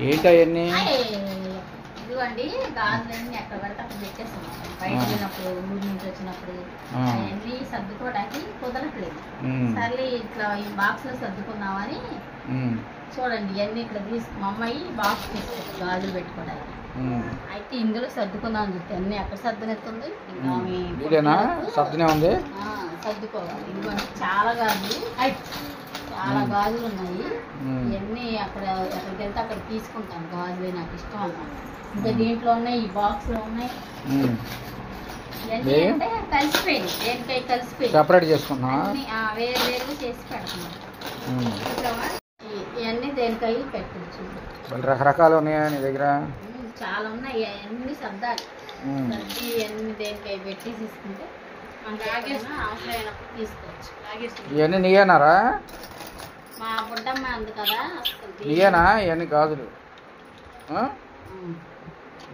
ఏంటి అవన్నీ? ఇదిగోండి గాజులన్నీ ఎక్కడ పడితే అక్కడ పెట్టేస్తాం. బయట వెళ్ళినప్పుడు ఊరి నుంచి వచ్చినప్పుడు అవన్నీ సర్దుకోవడానికి కుదరట్లేదు. సర్లే ఇట్లా ఈ బాక్స్ లో సర్దుకుందామని చూడండి ఇవన్నీ ఇట్లా మా అమ్మాయి బాక్స్ తీసుకొచ్చి గాజులు పెట్టుకోవడానికి. అయితే ఇందులో సర్దుకుందాం చూస్తే అన్ని ఎక్కడ సర్దునెత్తుంది సర్దుకోవాలి. ఇదిగోండి చాలా గాజులు గాజులు ఉన్నాయి. ఇవన్నీ అక్కడ ఎక్కడికి వెళ్తే అక్కడ తీసుకుంటాను. గాజులు నాకు ఇష్టం అన్నమాట. ఇంకా దీంట్లో ఉన్నాయి, ఈ బాక్స్ లో ఉన్నాయి. ఇవన్నీ అంటే కలిసిపోయింది, దేనికై కలిసిపోయింది. సెపరేట్ చేసుకున్నా వేరు వేరు చేసి పెడుతున్నాను. ఇవన్నీ దేనికై పెట్టచ్చు. రకరకాలు ఉన్నాయా నీ దగ్గర? చాలా ఉన్నాయి. అవన్నీ సర్దాలి. సర్ది అన్ని దేనికై పెట్టి తీసుకుంటే అవసరమైనప్పుడు తీసుకోవచ్చు. ఇవన్నీ నీయేనారా? మా బుడ్డమ్మ అంది కదా. నీయేనా ఇవన్నీ గాజులు?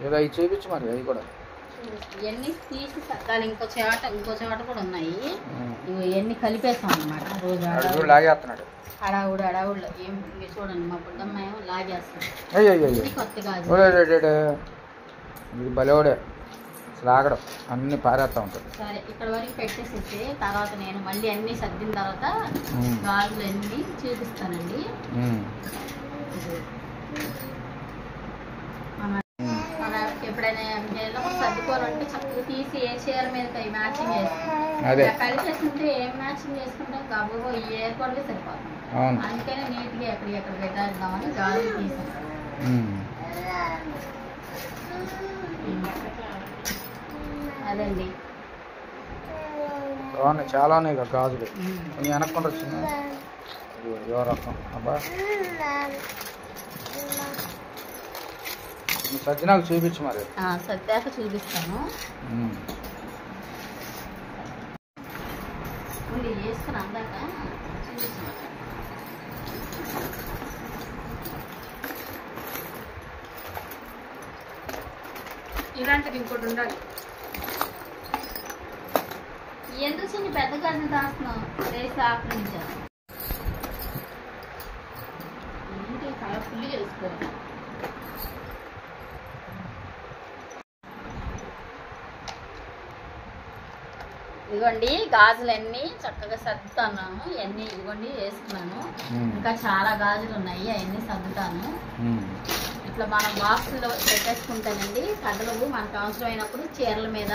ఏదో అవి చూపించు మరి. అవి కూడా ఇవన్నీ తీసి సర్దాలి. ఇంకో చోట కూడా ఉన్నాయి. ఇవన్నీ కలిపేస్తాం అన్నమాట. రోజు లాగేస్తున్నాడు అడావుడు ఏం చూడండి. మా బుడ్డమ్మ ఏమో లాగేస్తుంది. కొత్త గాజులు ఇది బలేవాడే లాగడం అన్ని పారేస్తా ఉంటుంది. సరే ఇక్కడ వరకు పెట్టేసేసి తర్వాత నేను మళ్ళీ అన్ని సర్దిన తర్వాత గాజులు అన్ని చూపిస్తానండి. ఎప్పుడైనా సర్దుకోవాలంటే చక్కగా తీసి ఏ చీర మీద మ్యాచింగ్ చేస్తాం. కలిపేస్తుంటే ఏం మ్యాచింగ్ చేసుకుంటాం కాబోయో ఈ ఏర్పాటుగా సరిపోతుంది. అందుకనే నీట్గా ఎక్కడ పెట్టేద్దామని గాజులు తీసాను. అదండి చాలా ఉన్నాయి గాజులు. కొంచెం వెనక్కుండా వచ్చింది. రకం అబ్బా సజ్జనాకు చూపించు మరి. సర్దాక చూపిస్తాను. వేసుకుని అందాక చూపించు. ఇలాంటిది ఇంకోటి ఉండాలి. ఎందుకు చిన్న పెద్ద గాజులు దాస్తున్నావు? రేసి ఆక్రమించాను. ఏంటి కలర్ఫుల్గా వేసుకోవాలి. ఇదిగోండి గాజులన్నీ చక్కగా సర్దుతాను. ఇవన్నీ ఇదిగోండి వేసుకున్నాను. ఇంకా చాలా గాజులు ఉన్నాయి, అవన్నీ సర్దుతాను. ఇట్లా మనం బాక్స్లో పెట్టేసుకుంటానండి. కథలు మనకు అవసరమైనప్పుడు చీరల మీద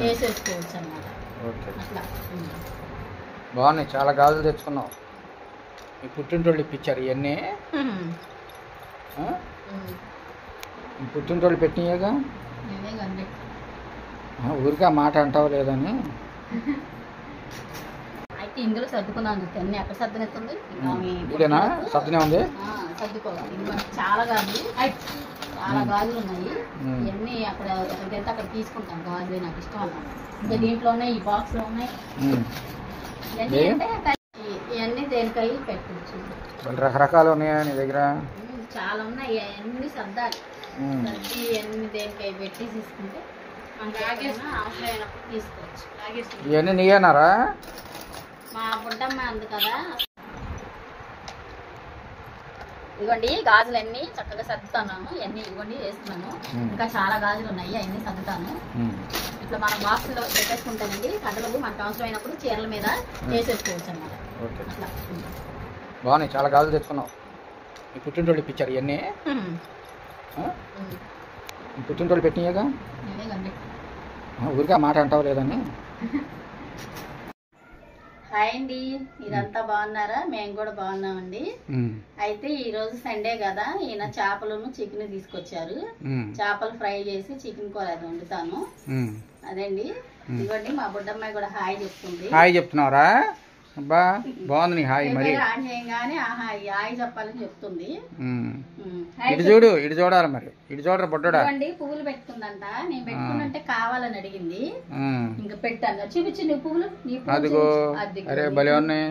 వేసేసుకోవచ్చు అన్నమాట. అట్లా బాగున్నాయి. చాలా గాజులు తెచ్చుకున్నావు. ఈ పుట్టింటోళ్ళు ఇప్పించారు ఇవన్నీ. పుట్టింటోళ్ళు పెట్టినాయేగా. ఊరికే మాట అంటావు లేదని. అయితే ఇందులో సర్దుకున్నాను చూస్తే అన్ని ఎక్కడ సర్దునెత్తుంది. సర్దునే ఉంది. సర్దుకోవాలి. చాలా గాజులు ఉన్నాయి. ఇవన్నీ అక్కడ ఎక్కడికి వెళ్తే అక్కడ తీసుకుంటాను. గాజులు నాకు ఇష్టం అన్నమాట. ఇంకా దీంట్లో ఉన్నాయి, ఈ బాక్స్ లో ఉన్నాయి. ఇవన్నీ అంటే ఇవన్నీ దేనికై పెట్టచ్చు. రకరకాలు ఉన్నాయా నీ దగ్గర? చాలా ఉన్నాయి. అవన్నీ సర్దాలి. సర్ది అన్ని దేనికై పెట్టి తీసుకుంటే అవసరమైనప్పుడు తీసుకోవచ్చు. ఇవన్నీ నీయేనారా? మా బుడ్డమ్మ అంది కదా. ఇదిగోండి గాజులన్నీ చక్కగా సర్దుతాను. ఇవన్నీ ఇదిగోండి వేస్తున్నాను. ఇంకా చాలా గాజులు ఉన్నాయి, అవన్నీ సర్దుతాను. ఇట్లా మనం బాక్స్ లో పెట్టేసుకుంటానండి. కథలు మనకు అవసరమైనప్పుడు చీరల మీద వేసేసుకోవచ్చు అన్నమాట. అట్లా బాగున్నాయి. చాలా గాజులు తెచ్చుకున్నావు. ఈ పుట్టింటోళ్ళు ఇప్పించారు ఇవన్నీ. పుట్టింటోళ్ళు పెట్టినాయేగా. ఊరికే మాట అంటావు లేదని. హాయ్ అండి, మీరంతా బాగున్నారా? మేము కూడా బాగున్నామండి. అయితే ఈ రోజు సండే కదా, ఈయన చేపలను చికెన్ తీసుకొచ్చారు. చేపలు ఫ్రై చేసి చికెన్ కూర అది వండుతాను. అదండి. ఇదిగోండి మా బుడ్డమ్మాయి కూడా హాయ్ చెప్తుంది. హాయ్ చెప్తున్నారా? అబ్బా బాగుంది నీ హాయ్. మరి హాయ్ చెప్పాలని చెప్తుంది. ఇటు చూడు, ఇటు చూడాలి మరి. ఇటు చూడరా బుడ్డోడా. పువ్వులు పెట్టుకుందంట. నేను పెట్టుకున్నంటే కావాలని అడిగింది. ఇంకా పెట్టాను. చూపించు నీ పువ్వులు. అదిగో. అరే భలే ఉన్నాయి.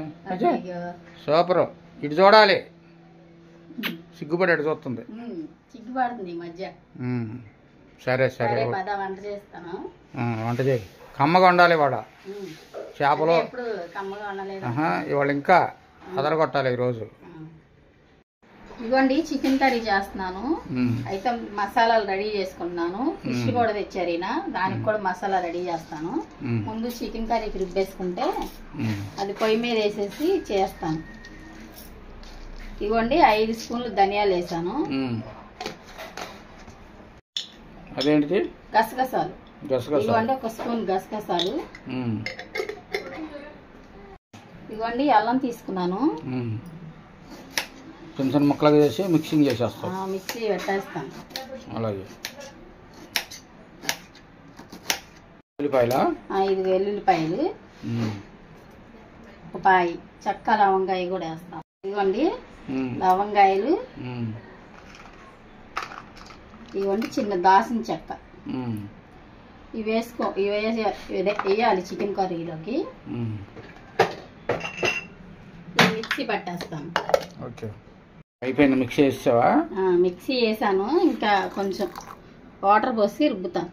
సూపర్. ఇటు చూడాలి. సిగ్గుపడి అటు చూస్తుంది. సిగ్గుపడుతుంది ఈ మధ్య. సరే సరే వంట చేస్తాను. వంట చేయి. కమ్మగా ఉండాలి వాడ. చేపలు ఇవాళ ఇంకా అదరగొట్టాలి ఈరోజు. ఇదిగోండి చికెన్ కర్రీ చేస్తున్నాను. అయితే మసాలాలు రెడీ చేసుకుంటున్నాను. ఫిష్ కూడా తెచ్చారు ఈయన, దానికి కూడా మసాలా రెడీ చేస్తాను. ముందు చికెన్ కర్రీకి రుబ్బేసుకుంటే అది పొయ్యి మీద వేసేసి చేస్తాను. ఇదిగోండి 5 స్పూన్లు ధనియాలు వేసాను. అదేంటిది? గసగసాలు. ఇదిగోండి 1 స్పూన్ గసగసాలు. ఇదిగోండి అల్లం తీసుకున్నాను. చిన్న చిన్న ముక్కలుగా చేసి మిక్సింగ్ చేసేస్తాం. మిక్సీ పెట్టేస్తాను. అలాగే ఉల్లిపాయలా? 5 వెల్లుల్లిపాయలు, ఒక పాయి చెక్క లవంగాయ కూడా వేస్తాం. ఇదిగోండి లవంగాయలు, ఇదిగోండి చిన్న దాసిన చెక్క. ఇవి వేయాలి చికెన్ కర్రీలోకి. మిక్సీ పట్టేస్తాను. ఓకే, అయిపోయింది. మిక్సీ వేసావా? మిక్సీ వేసాను. ఇంకా కొంచెం వాటర్ పోసి రుబ్బుతాను.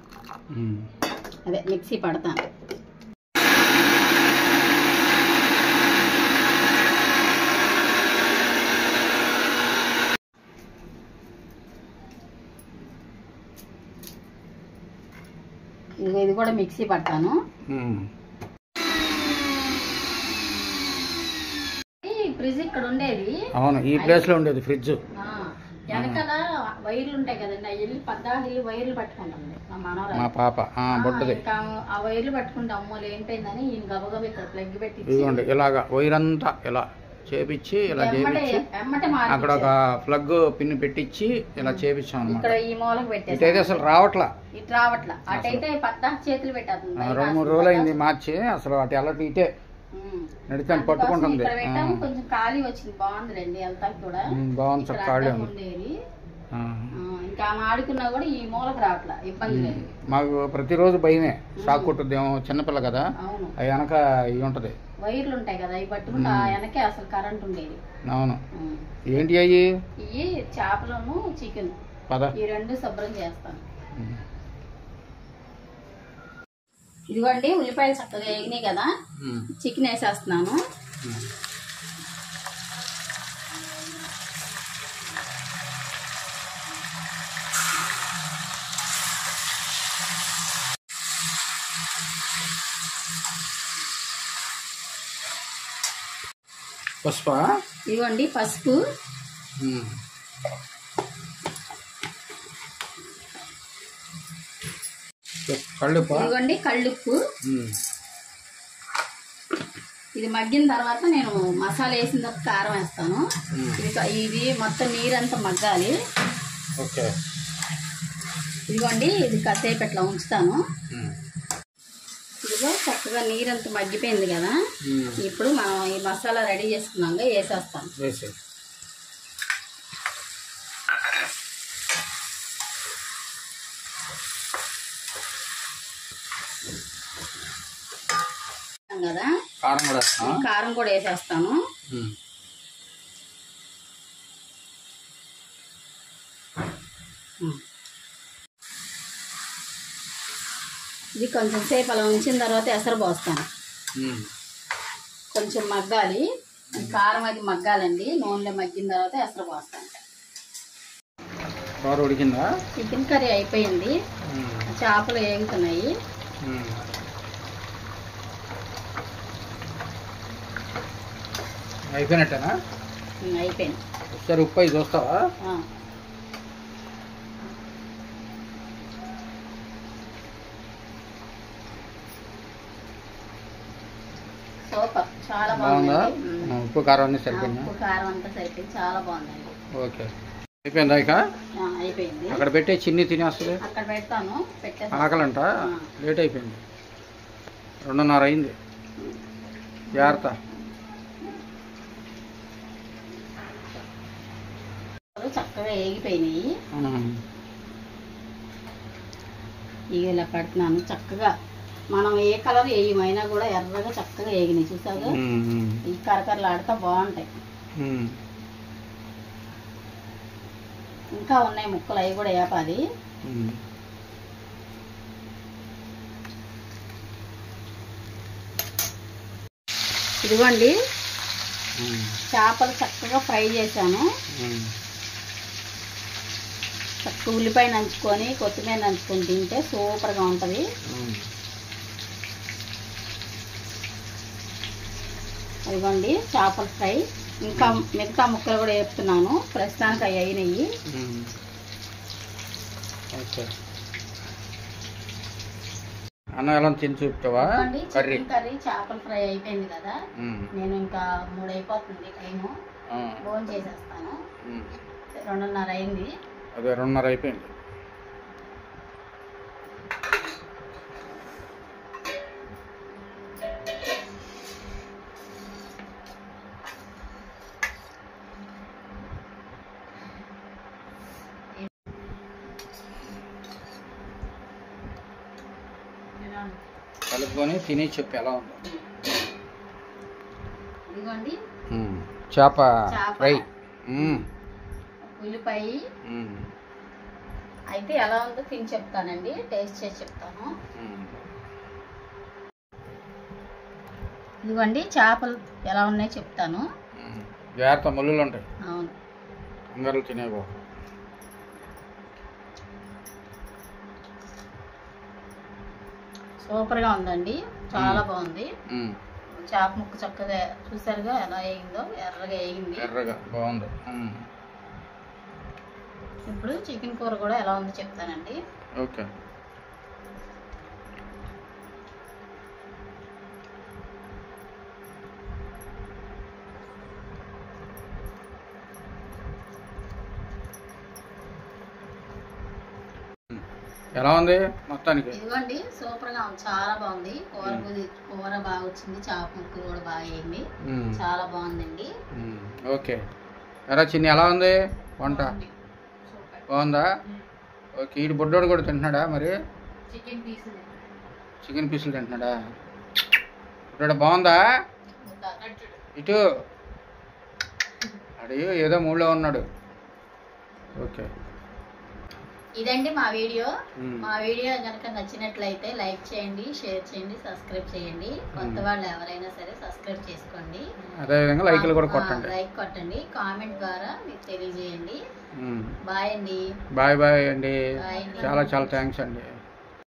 అదే మిక్సీ పడతాను. ఇది కూడా మిక్సీ పడతాను. ఫ్రిడ్జ్ ఇక్కడ ఉండేది. అవును, ఈ ప్లేస్ లో ఉండేది ఫ్రిడ్జ్. వెనకాల వైర్లు ఉంటాయి కదండి, ఆ ఇల్లు 14 ఇల్లు వైర్లు పట్టుకుంటుంది మా పాప. ఆ వైర్లు పట్టుకుంటే అమ్మోలు ఏంటైందని ఈయన గబగబ ఇక్కడ ప్లగ్ పెట్టి ఇదిగోండి ఇలాగా వైర్ అంతా ఇలా చేపించి ఇలా చేపించి అక్కడ ఒక ప్లగ్ పిన్ పెట్టించి ఇలా చేపించాం అన్నమాట. ఇక్కడ ఈ మూలకు పెట్టేసి ఇటైతే అసలు రావట్లా. ఇటు రావట్లా. అటైతే 14 చేతులు పెట్టేస్తుంది. 2-3 రోజులు అయింది మార్చి. అసలు అటు ఎలా ఇటే నడిచాను పట్టుకుంటుంది. కొంచెం ఖాళీ వచ్చింది, బాగుందిలేండి. వెళ్తా కూడా బాగుంది, సార్ ఖాళీ ఉంది. ఇంకా ఆడుకున్నా కూడా ఈ మూలకు రావట్లా, ఇబ్బంది లేదు. మాకు ప్రతిరోజు భయమే, షాక్ కొట్టుద్దేమో, చిన్నపిల్ల కదా. అవి వెనక ఇవి ఉంటది, వైర్లు ఉంటాయి కదా, అవి పట్టుకుంటే వెనకే అసలు కరెంట్ ఉండేది. అవును. ఏంటి అయ్యి? ఇవి చేపలను చికెన్, ఈ 2 శుభ్రం చేస్తాను. ఇదిగోండి ఉల్లిపాయలు చక్కగా వేగినాయి కదా, చికెన్ వేసేస్తున్నాను. పసుపా? ఇదిగోండి పసుపు, ఇదిగోండి కళ్ళుప్పు. ఇది మగ్గిన తర్వాత నేను మసాలా వేసిన తర్వాత కారం వేస్తాను. ఇది మొత్తం నీరంతా మగ్గాలి. ఇదిగోండి ఇది కాసేపు ఇట్లా ఉంచుతాను. ఇదిగో చక్కగా నీరంతా మగ్గిపోయింది కదా, ఇప్పుడు మనం ఈ మసాలా రెడీ చేసుకున్నాక వేసేస్తాను. కదా కారం కూడా వేసేస్తాను. ఇది కొంచెం సేపు అలా ఉంచిన తర్వాత ఎసరు పోస్తాను. కొంచెం మగ్గాలి, కారం అది మగ్గాలండి. నూనెలో మగ్గిన తర్వాత ఎసరు పోస్తాను. ఉడికిందా? చికెన్ కర్రీ అయిపోయింది. చేపలు వేగుతున్నాయి. అయిపోయినట్టేనా? అయిపోయింది. ఒకసారి ఉప్పు అయి చూస్తావా? సూపర్, చాలా బాగుందా? ఉప్పు కారం అన్నీ సరిపోయిందా? ఉప్పు కారం అంతా సరిపోయింది, చాలా బాగుందండి. ఓకే, అయిపోయిందా? ఇక అయిపోయింది. అక్కడ పెట్టే చిన్ని తినేస్తుంది. అక్కడ పెడతాను. ఆకలంట, లేట్ అయిపోయింది. 2:30 అయింది. జాగ్రత్త. చక్కగా వేగిపోయినాయి. ఇలా పెడుతున్నాను. చక్కగా మనం ఏ కలర్ వేయమైనా కూడా ఎర్రగా చక్కగా వేగినాయి. చూసాగా ఈ కరకరలు ఆడుతా బాగుంటాయి. ఇంకా ఉన్నాయి ముక్కలు, అవి కూడా వేపాలి. ఇదిగోండి చేపలు చక్కగా ఫ్రై చేశాను. చక్క ఉల్లిపాయ నంచుకొని కొత్తిమీర నంచుకొని తింటే సూపర్గా ఉంటుంది. ఇదిగోండి చేపల ఫ్రై. ఇంకా మిగతా ముక్కలు కూడా వేపుతున్నాను. ప్రస్తుతానికి అవి అయినాయి. అన్నం ఎలా తిని చూపుతావా? చికెన్ కర్రీ చేపల ఫ్రై అయిపోయింది కదా. నేను ఇంకా 3 అయిపోతుంది టైము. భోజనం చేసేస్తాను. 2:30 అయింది. అదే 2:30 అయిపోయింది. కలుపుకొని తిని చెప్పి ఎలా ఉందో. ఇదిగోండి చేప ఫ్రై, ఉల్లిపాయ అయితే ఎలా ఉందో తిని చెప్తానండి. టేస్ట్ చేసి చెప్తాను. ఇదిగోండి చేపలు ఎలా ఉన్నాయో చెప్తాను. జాగ్రత్త, ముళ్ళులు ఉంటాయి. అవును, అందరూ తినేవో. సూపర్గా ఉందండి, చాలా బాగుంది. చేప ముక్క చక్కగా చూసారుగా ఎలా వేగిందో, ఎర్రగా వేగింది. ఎర్రగా బాగుంది. ఇప్పుడు చికెన్ కూర కూడా ఎలా ఉందో చెప్తానండి. ఓకే. ఎలా ఉంది మొత్తానికి? ఇదిగోండి సూపర్ గా ఉంది, చాలా బాగుంది. కూర బాగా వచ్చింది, చేప ముక్కలు కూడా బాగా వేయండి, చాలా బాగుందండి. ఓకే. ఎలా చిన్ని ఎలా ఉంది వంట? బాగుందా? ఓకే. ఇటు బుడ్డోడు కూడా తింటున్నాడా మరి? చికెన్ పీసులు తింటున్నాడా? బుడ్డోడు బాగుందా? ఇటు అడిగి ఏదో మూడులో ఉన్నాడు. ఓకే. ఇదండి మా వీడియో. మా వీడియో కనుక నచ్చినట్లయితే లైక్ చేయండి, షేర్ చేయండి, సబ్స్క్రైబ్ చేయండి. కొత్త వాళ్ళు ఎవరైనా సరే సబ్స్క్రైబ్ చేసుకోండి. అదేవిధంగా లైక్లు కూడా కొట్టండి. లైక్ కొట్టండి, కామెంట్ ద్వారా మీకు తెలియజేయండి. బాయ్ అండి. బాయ్ బాయ్ అండి. చాలా చాలా థ్యాంక్స్ అండి.